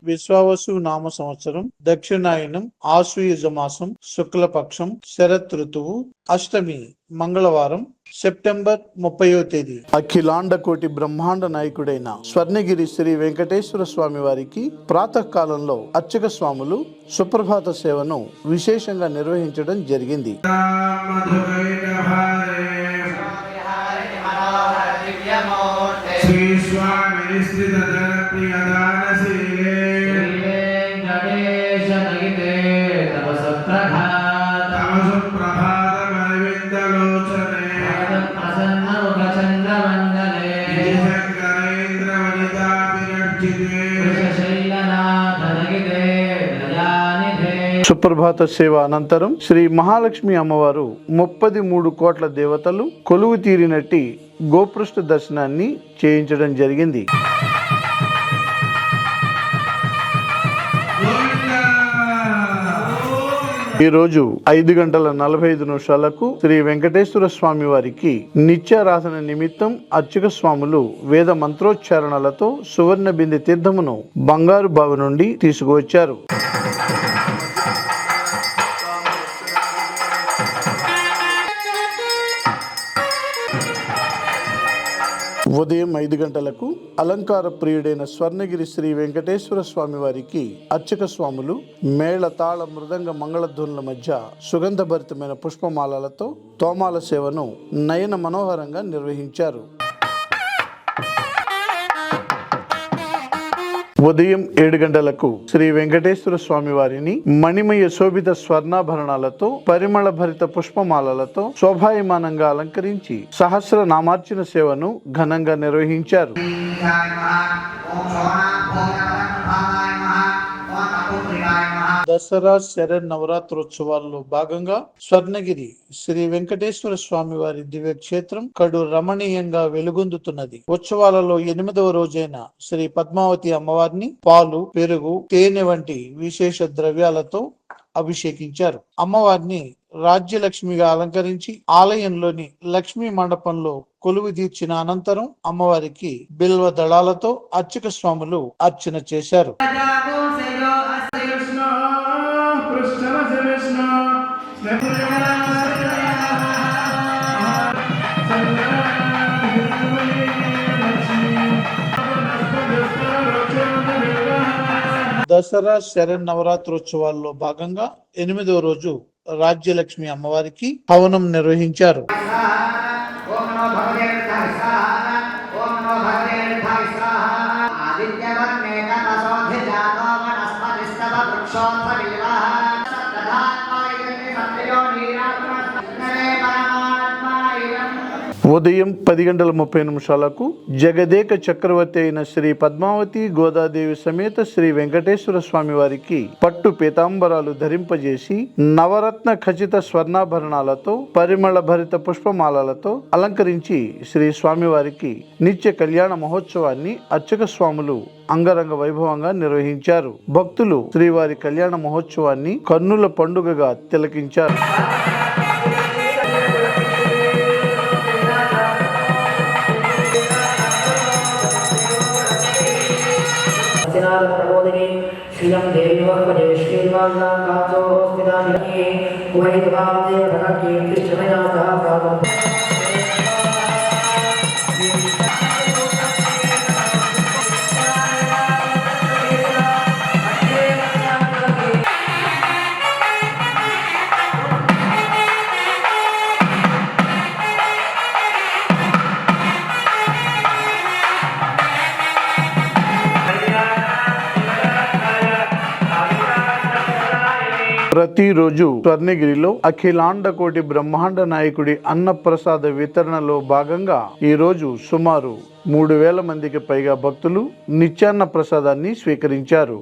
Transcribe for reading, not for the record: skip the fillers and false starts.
విశ్వావసు నామ సంవత్సరం, దక్షిణాయనం, ఆశ్వయుజ మాసం, శుక్లపక్షం, శరత్ ఋతువు, అష్టమి మంగళవారం, సెప్టెంబర్ 30వ తేదీ. అఖిలాండ కోటి బ్రహ్మాండ నాయకుడైన స్వర్ణగిరి శ్రీ వెంకటేశ్వర స్వామి వారికి ప్రాతకాలంలో అర్చక స్వాములు సుప్రభాత సేవను విశేషంగా నిర్వహించడం జరిగింది. సుప్రభాత సేవ అనంతరం శ్రీ మహాలక్ష్మి అమ్మవారు 33 కోట్ల దేవతలు కొలువు తీరినట్టి గోపృష్ఠ దర్శనాన్ని చేయించడం జరిగింది. ఈరోజు 5:45 శ్రీ వెంకటేశ్వర స్వామి వారికి నిత్యారాధన నిమిత్తం అర్చక స్వాములు వేద మంత్రోచ్చారణలతో సువర్ణ బిందె తీర్థమును బంగారు బావి నుండి తీసుకువచ్చారు. ఉదయం 5 గంటలకు అలంకార ప్రియుడైన స్వర్ణగిరి శ్రీ వెంకటేశ్వర స్వామి వారికి అర్చక స్వాములు మేళ తాళ మృదంగ మంగళధ్వనుల మధ్య సుగంధభరితమైన పుష్పమాలలతో తోమాల సేవను నయన మనోహరంగా నిర్వహించారు. ఉదయం 7 గంటలకు శ్రీ వెంకటేశ్వర స్వామి వారిని మణిమయ శోభిత స్వర్ణాభరణాలతో పరిమళ భరిత పుష్పమాలలతో శోభాయమానంగా అలంకరించి సహస్ర నామార్చన సేవను ఘనంగా నిర్వహించారు. దసరా శరన్నవరాత్రోత్సవాల్లో భాగంగా స్వర్ణగిరి శ్రీ వెంకటేశ్వర స్వామి వారి దివ్య క్షేత్రం కడు రమణీయంగా వెలుగొందుతున్నది. ఉత్సవాలలో 8వ రోజైన శ్రీ పద్మావతి అమ్మవారిని పాలు, పెరుగు, తేనె వంటి విశేష ద్రవ్యాలతో అభిషేకించారు. అమ్మవారిని రాజ్యలక్ష్మిగా అలంకరించి ఆలయంలోని లక్ష్మీ మండపంలో కొలువు తీర్చిన అనంతరం అమ్మవారికి బిల్వ దళాలతో అర్చక స్వాములు అర్చన చేశారు. దసరా శరన్నవరాత్రోత్సవాల్లో భాగంగా 8వ రోజు రాజ్యలక్ష్మి అమ్మవారికి హవనం నిర్వహించారు. ఉదయం 10:30 జగదేక చక్రవర్తి అయిన శ్రీ పద్మావతి గోదాదేవి సమేత శ్రీ వెంకటేశ్వర స్వామి వారికి పట్టు పీతాంబరాలు ధరింపజేసి నవరత్న ఖచ్చిత స్వర్ణాభరణాలతో పరిమళ భరిత పుష్పమాలలతో అలంకరించి శ్రీ స్వామివారికి నిత్య కళ్యాణ మహోత్సవాన్ని అర్చక స్వాములు అంగరంగ వైభవంగా నిర్వహించారు. భక్తులు శ్రీవారి కళ్యాణ మహోత్సవాన్ని కన్నుల పండుగగా తిలకించారు. प्रबोधिनी श्रीयं देवी वक्पदे श्रीनिवासां कांसो स्थितानि कुवैतभावदेव धनकीर्ति श्रमयातः प्रातः ప్రతిరోజు స్వర్ణగిరిలో అఖిలాండ కోటి బ్రహ్మాండ నాయకుడి అన్నప్రసాద వితరణలో భాగంగా ఈ రోజు సుమారు 3000 మందికి పైగా భక్తులు నిత్యాన్న ప్రసాదాన్ని స్వీకరించారు.